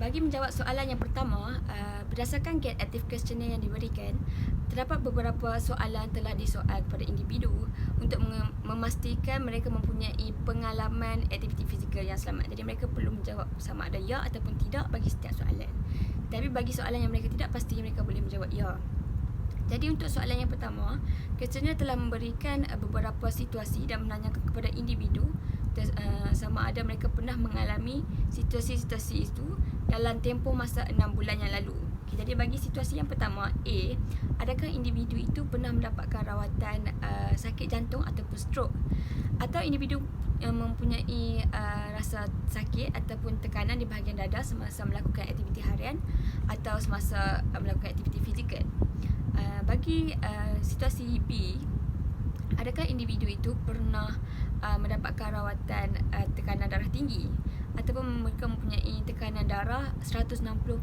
Bagi menjawab soalan yang pertama, berdasarkan Get Active Questionnaire yang diberikan, terdapat beberapa soalan telah disoal kepada individu untuk memastikan mereka mempunyai pengalaman aktiviti fizikal yang selamat. Jadi mereka perlu menjawab sama ada ya ataupun tidak bagi setiap soalan. Tapi bagi soalan yang mereka tidak, pastinya mereka boleh menjawab ya. Jadi untuk soalan yang pertama, questionnaire telah memberikan beberapa situasi dan menanyakan kepada individu sama ada mereka pernah mengalami situasi-situasi itu dalam tempoh masa 6 bulan yang lalu. Okay, jadi bagi situasi yang pertama, A, adakah individu itu pernah mendapatkan rawatan sakit jantung ataupun stroke? Atau individu yang mempunyai rasa sakit ataupun tekanan di bahagian dada semasa melakukan aktiviti harian atau semasa melakukan aktiviti fizikal? Bagi situasi B, adakah individu itu pernah mendapatkan rawatan tekanan darah tinggi ataupun mereka mempunyai tekanan darah 160/90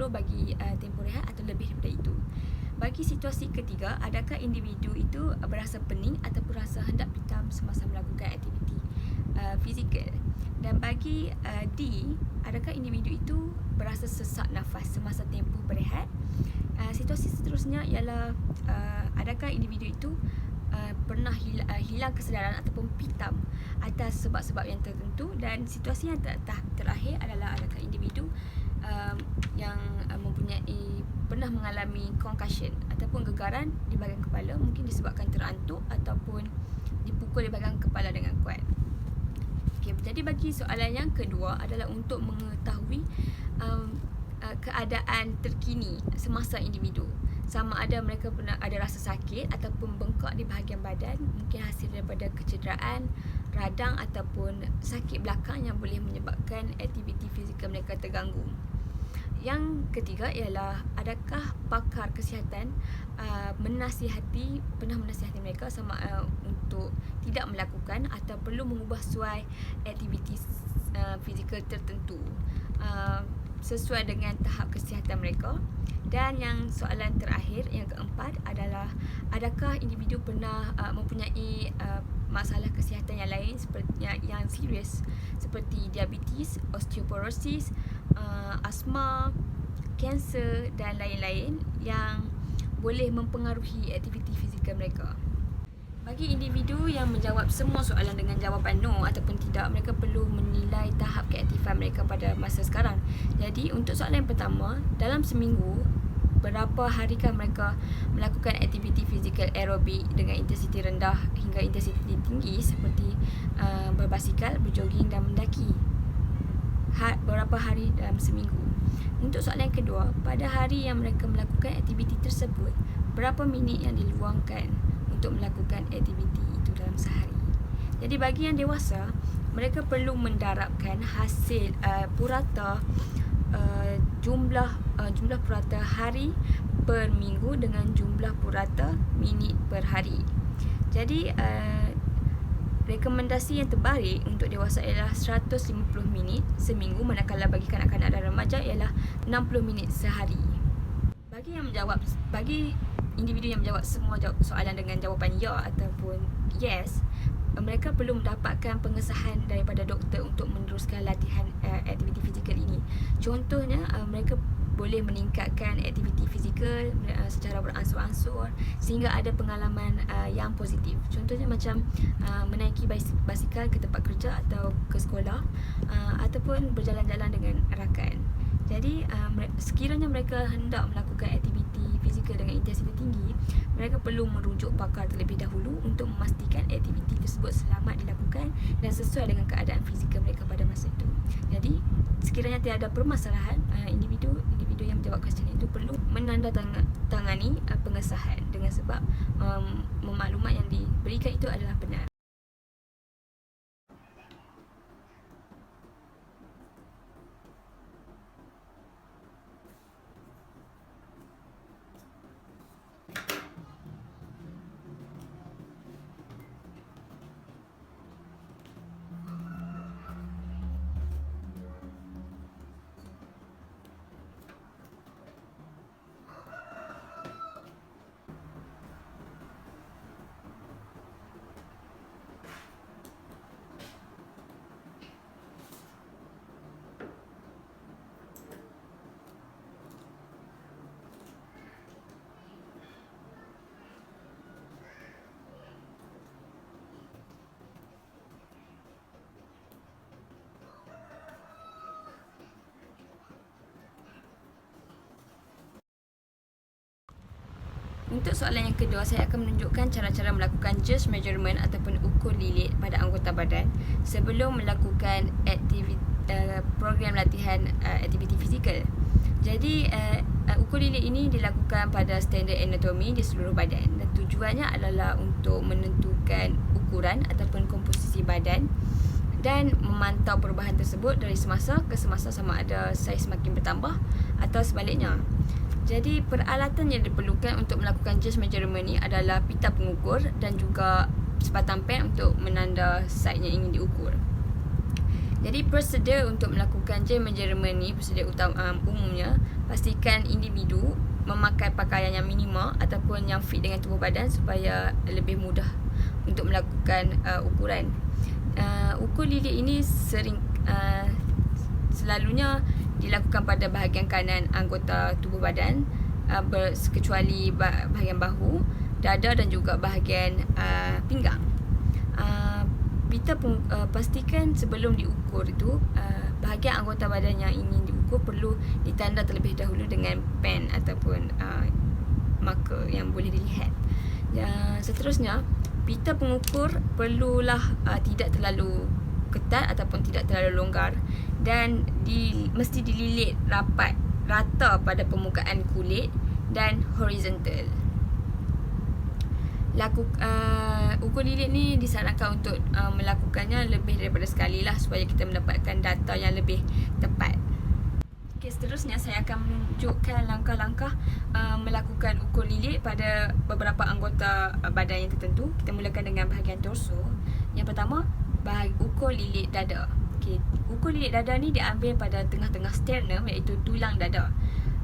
bagi tempoh rehat atau lebih daripada itu. Bagi situasi ketiga, adakah individu itu berasa pening ataupun rasa hendak pitam semasa melakukan aktiviti fizikal. Dan bagi D, adakah individu itu berasa sesak nafas semasa tempoh berehat. Situasi seterusnya ialah adakah individu itu pernah hilang kesedaran ataupun pitam atas sebab-sebab yang tertentu. Dan situasi yang terakhir adalah adakah individu yang mempunyai pernah mengalami concussion ataupun gegaran di bahagian kepala, mungkin disebabkan terantuk ataupun dipukul di bahagian kepala dengan kuat. Okay, jadi bagi soalan yang kedua adalah untuk mengetahui keadaan terkini semasa individu, sama ada mereka pernah ada rasa sakit ataupun bengkak di bahagian badan, mungkin hasil daripada kecederaan, radang ataupun sakit belakang yang boleh menyebabkan aktiviti fizikal mereka terganggu. Yang ketiga ialah adakah pakar kesihatan pernah menasihati mereka sama untuk tidak melakukan atau perlu mengubah suai aktiviti fizikal tertentu sesuai dengan tahap kesihatan mereka. Dan yang soalan terakhir, yang keempat adalah adakah individu pernah mempunyai masalah kesihatan yang lain seperti yang serius seperti diabetes, osteoporosis, asma, kanser dan lain-lain yang boleh mempengaruhi aktiviti fizikal mereka. Bagi individu yang menjawab semua soalan dengan jawapan no ataupun tidak, mereka perlu menilai tahap keaktifan mereka pada masa sekarang. Jadi untuk soalan yang pertama, dalam seminggu berapa harikah mereka melakukan aktiviti fizikal aerobik dengan intensiti rendah hingga intensiti tinggi seperti berbasikal, berjoging dan mendaki? Berapa hari dalam seminggu? Untuk soalan yang kedua, pada hari yang mereka melakukan aktiviti tersebut, berapa minit yang diluangkan untuk melakukan aktiviti itu dalam sehari? Jadi bagi yang dewasa, mereka perlu mendarabkan hasil purata jumlah purata hari per minggu dengan jumlah purata minit per hari. Jadi rekomendasi yang terbaik untuk dewasa ialah 150 minit seminggu, manakala bagi kanak-kanak dan remaja ialah 60 minit sehari. Bagi individu yang menjawab semua soalan dengan jawapan ya ataupun yes, mereka perlu mendapatkan pengesahan daripada doktor untuk meneruskan latihan aktiviti fizikal ini. Contohnya, mereka boleh meningkatkan aktiviti fizikal secara beransur-ansur sehingga ada pengalaman yang positif. Contohnya macam menaiki basikal ke tempat kerja atau ke sekolah, ataupun berjalan-jalan dengan rakan. Jadi sekiranya mereka hendak melakukan aktiviti fizikal dengan intensiti tinggi, mereka perlu merujuk pakar terlebih dahulu untuk memastikan aktiviti tersebut selamat dilakukan dan sesuai dengan keadaan fizikal mereka pada masa itu. Jadi sekiranya tiada permasalahan, individu yang menjawab kuesioner itu perlu menandatangani pengesahan dengan sebab maklumat yang diberikan itu adalah benar. Untuk soalan yang kedua, saya akan menunjukkan cara-cara melakukan just measurement ataupun ukur lilit pada anggota badan sebelum melakukan program latihan aktiviti fizikal. Jadi ukur lilit ini dilakukan pada standard anatomi di seluruh badan dan tujuannya adalah untuk menentukan ukuran ataupun komposisi badan dan memantau perubahan tersebut dari semasa ke semasa sama ada saiz makin bertambah atau sebaliknya. Jadi peralatan yang diperlukan untuk melakukan just measurement ni adalah pita pengukur dan juga sebatang pen untuk menanda saiz yang ingin diukur. Jadi prosedur untuk melakukan just measurement ni, prosedur umumnya, pastikan individu memakai pakaian yang minima ataupun yang fit dengan tubuh badan supaya lebih mudah untuk melakukan ukuran. Ukur lilit ini selalunya dilakukan pada bahagian kanan anggota tubuh badan, kecuali bahagian bahu, dada dan juga bahagian pinggang. Pastikan sebelum diukur itu bahagian anggota badan yang ingin diukur perlu ditanda terlebih dahulu dengan pen ataupun marker yang boleh dilihat. Seterusnya, pita pengukur perlulah tidak terlalu ketat ataupun tidak terlalu longgar dan mesti dililit rapat rata pada permukaan kulit dan horizontal. Ukur lilit ni disarankan untuk melakukannya lebih daripada sekali lah supaya kita mendapatkan data yang lebih tepat. Okay, seterusnya saya akan menunjukkan langkah-langkah melakukan ukur lilit pada beberapa anggota badan yang tertentu. Kita mulakan dengan bahagian torso. Yang pertama, ukur lilit dada. Okay, ukur lilit dada ni diambil pada tengah-tengah sternum, iaitu tulang dada.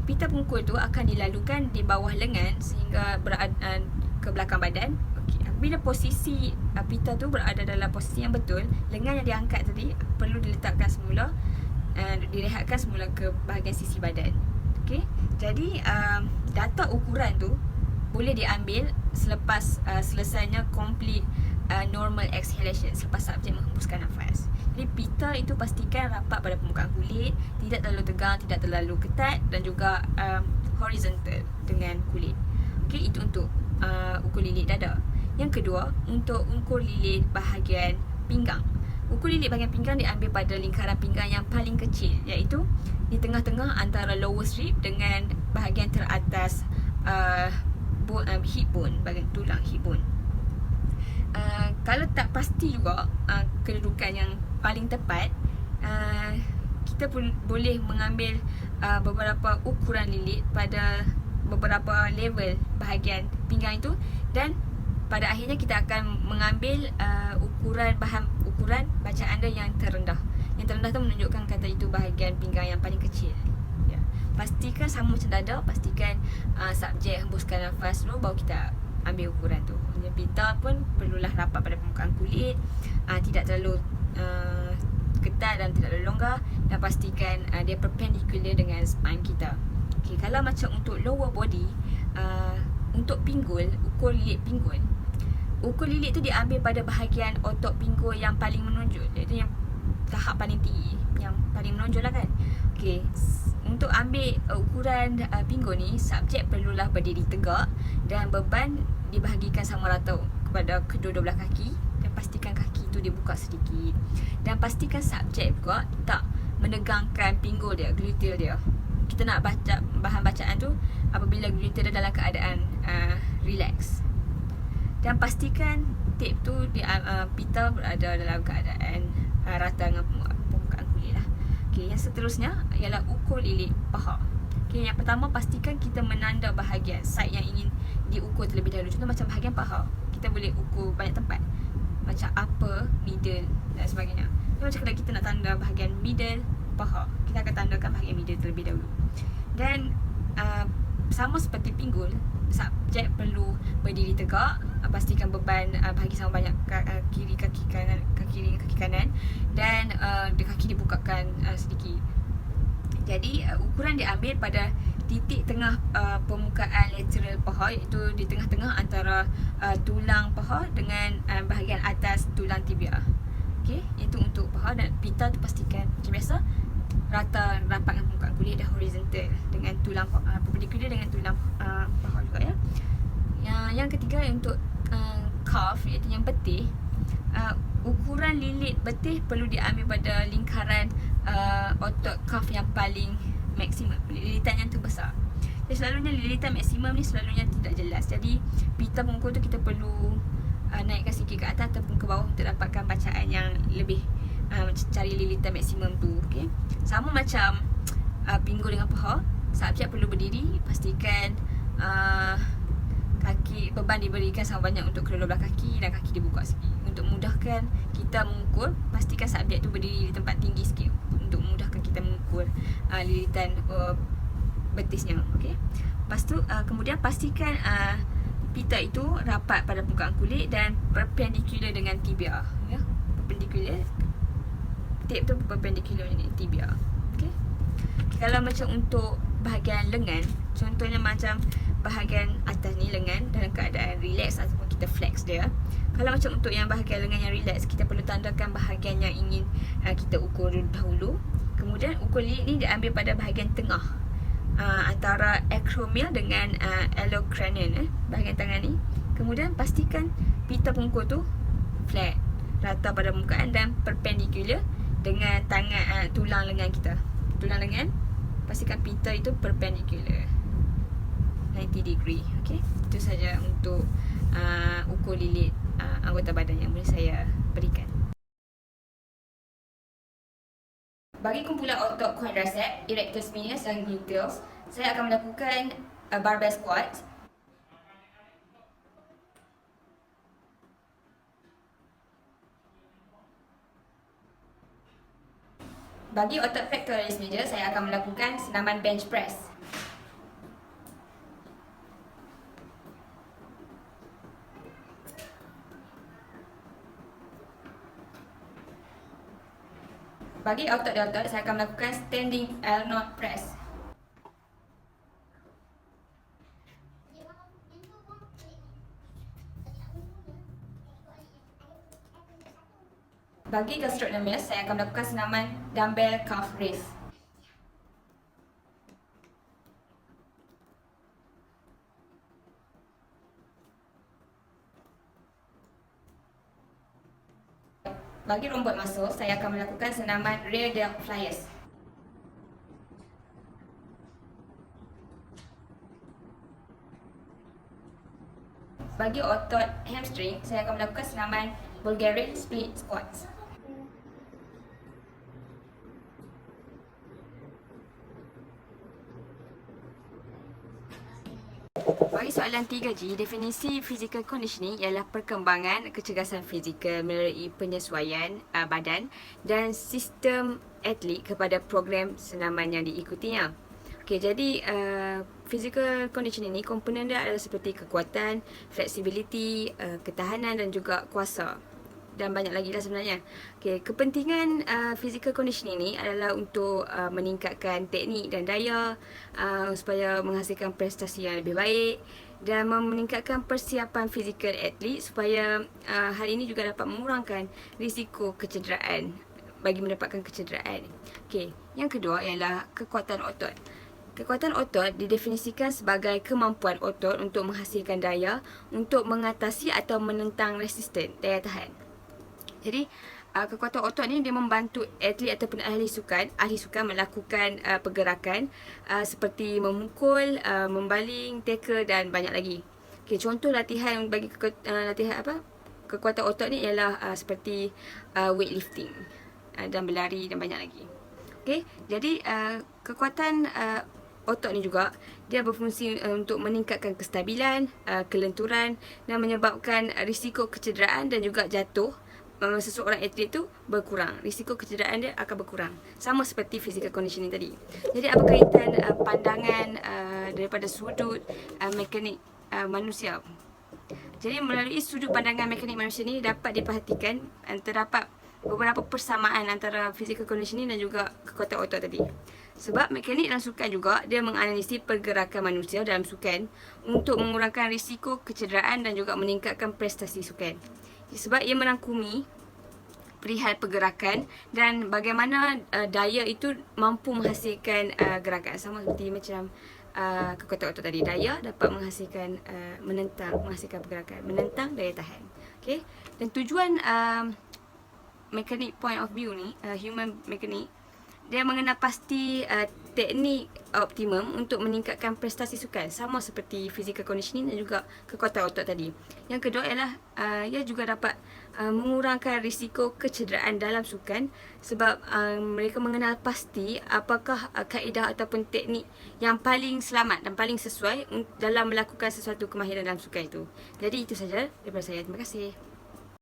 Pita pengukur tu akan dilalukan di bawah lengan sehingga berada ke belakang badan. Okay, bila posisi pita tu berada dalam posisi yang betul, lengan yang diangkat tadi perlu diletakkan semula, direhatkan semula ke bahagian sisi badan. Okay, jadi data ukuran tu boleh diambil selepas selesainya complete normal exhalation, selepas subjek menghembuskan nafas. Jadi pita itu pastikan rapat pada permukaan kulit, tidak terlalu tegang, tidak terlalu ketat dan juga horizontal dengan kulit. Okey, itu untuk ukur lilit dada. Yang kedua, untuk ukur lilit bahagian pinggang. Ukur lilit bahagian pinggang diambil pada lingkaran pinggang yang paling kecil, iaitu di tengah-tengah antara lower rib dengan bahagian teratas hip bone, bahagian tulang hip bone. Kalau tak pasti juga kedudukan yang paling tepat, kita pun boleh mengambil beberapa ukuran lilit pada beberapa level bahagian pinggang itu, dan pada akhirnya kita akan mengambil ukuran bacaan anda yang terendah. Yang terendah tu menunjukkan kata itu bahagian pinggang yang paling kecil. Ya. Pastikan sama macam dada, pastikan subjek hembuskan nafas dulu baru kita ambil ukuran tu. Pita pun perlulah rapat pada permukaan kulit, tidak terlalu ketat dan tidak terlalu longgar, dan pastikan dia perpendicular dengan spine kita. Okay, kalau macam untuk lower body, untuk pinggul, ukur lilit pinggul. Ukur lilit tu diambil pada bahagian otot pinggul yang paling menonjol, iaitu yang tahap paling tinggi, yang paling menonjol lah kan. Okay, untuk ambil ukuran pinggul ni, subjek perlulah berdiri tegak dan beban dibahagikan sama rata kepada kedua-dua belah kaki, dan pastikan kaki tu dibuka sedikit, dan pastikan subjek juga tak menegangkan pinggul dia, gluteal dia. Kita nak baca bahan bacaan tu apabila gluteal dia dalam keadaan relax, dan pastikan tape tu pita berada dalam keadaan rata dengan permukaan kulit lah. Okay, yang seterusnya ialah ukur lilit paha. Okay, yang pertama, pastikan kita menanda bahagian side yang ingin diukur terlebih dahulu. Contoh macam bahagian paha, kita boleh ukur banyak tempat, macam upper, middle dan sebagainya. So, macam kalau kita nak tanda bahagian middle paha, kita akan tandakan bahagian middle terlebih dahulu. Dan sama seperti pinggul, subjek perlu berdiri tegak, pastikan beban bahagi sama banyak kaki kanan, dan kaki dibukakan sedikit. Jadi ukuran diambil pada titik tengah permukaan lateral paha, iaitu di tengah-tengah antara tulang paha dengan bahagian atas tulang tibia. Okey, itu untuk paha, dan pita tu pastikan macam biasa rata rapat dengan permukaan kulit dan horizontal dengan tulang perpendicular dengan tulang paha juga ya. Yang ketiga untuk calf, iaitu yang betih. Ukuran lilit betih perlu diambil pada lingkaran otot calf yang paling maksimum, lilitan yang terbesar. Jadi selalunya lilitan maksimum ni selalunya tidak jelas. Jadi pita pungkur tu kita perlu naikkan sikit ke atas ataupun ke bawah untuk dapatkan bacaan yang lebih cari lilitan maksimum tu. Okay? Sama macam pinggul dengan paha, subjek perlu berdiri, pastikan kaki beban diberikan sama banyak untuk kedua belah kaki dan kaki dibuka sikit. Untuk memudahkan kita mengukur, pastikan subjek tu berdiri di tempat tinggi sikit untuk memudahkan kita mengukur lilitan betisnya. Okay? Lepas tu kemudian pastikan pita itu rapat pada permukaan kulit dan perpendicular dengan tibia. Ya? Perpendicular. Tip tu perpendicular dengan tibia. Okay? Kalau macam untuk bahagian lengan, contohnya macam bahagian atas ni lengan dalam keadaan relax ataupun kita flex dia. Kalau macam untuk yang bahagian lengan yang relax, kita perlu tandakan bahagian yang ingin kita ukur dahulu. Kemudian ukur lilit ni diambil pada bahagian tengah antara acromial dengan allocranial, bahagian tangan ni. Kemudian pastikan pita pungkur tu flat, rata pada permukaan dan perpendicular dengan tangan tulang lengan kita. Tulang lengan, pastikan pita itu perpendicular 90 degree. Okay? Itu saja untuk ukur lilit anggota badan yang boleh saya berikan. Bagi kumpulan otot quadriceps, erectus medius dan gluteus, saya akan melakukan barbell squat. Bagi otot pectoralis major, saya akan melakukan senaman bench press. Bagi otot deltoid, saya akan melakukan standing L0 press. Bagi gastrocnemius, saya akan melakukan senaman dumbbell calf raise. Bagi rumput masuk, saya akan melakukan senaman rear delt flyers. Bagi otot hamstring, saya akan melakukan senaman Bulgarian split squats. Bagi soalan 3G, definisi physical conditioning ialah perkembangan kecergasan fizikal melalui penyesuaian badan dan sistem atlet kepada program senaman yang diikutinya. Okey, jadi physical conditioning ni komponen dia adalah seperti kekuatan, flexibility, ketahanan dan juga kuasa. Dan banyak lagi lah sebenarnya. Okay, kepentingan physical conditioning ni adalah untuk meningkatkan teknik dan daya supaya menghasilkan prestasi yang lebih baik dan meningkatkan persiapan fizikal atlet supaya hal ini juga dapat mengurangkan risiko kecederaan bagi mendapatkan kecederaan. Okay, yang kedua ialah kekuatan otot. Kekuatan otot didefinisikan sebagai kemampuan otot untuk menghasilkan daya untuk mengatasi atau menentang resisten, daya tahan. Jadi kekuatan otot ni dia membantu atlet ataupun ahli sukan melakukan pergerakan seperti memukul, membaling, tackle dan banyak lagi. Okey, contoh latihan bagi latihan kekuatan otot ni ialah seperti weightlifting dan berlari dan banyak lagi. Okey, jadi kekuatan otot ni juga dia berfungsi untuk meningkatkan kestabilan, kelenturan dan menyebabkan risiko kecederaan dan juga jatuh. Seseorang atlet tu berkurang, risiko kecederaan dia akan berkurang, sama seperti physical conditioning tadi. Jadi apa kaitan pandangan daripada sudut mekanik manusia? Jadi melalui sudut pandangan mekanik manusia ni dapat diperhatikan terdapat beberapa persamaan antara physical conditioning dan juga kekuatan otot tadi. Sebab mekanik dalam sukan juga dia menganalisis pergerakan manusia dalam sukan untuk mengurangkan risiko kecederaan dan juga meningkatkan prestasi sukan. Sebab ia merangkumi perihal pergerakan dan bagaimana daya itu mampu menghasilkan gerakan, sama seperti macam kekuatan otot tadi. Daya dapat menghasilkan menghasilkan pergerakan, menentang daya tahan. Okay? Dan tujuan mekanik point of view ni, human mekanik, dia mengenal pasti teknik optimum untuk meningkatkan prestasi sukan, sama seperti physical conditioning dan juga kekuatan otot tadi. Yang kedua ialah ia juga dapat mengurangkan risiko kecederaan dalam sukan, sebab mereka mengenal pasti apakah kaedah ataupun teknik yang paling selamat dan paling sesuai dalam melakukan sesuatu kemahiran dalam sukan itu. Jadi itu saja daripada saya. Terima kasih.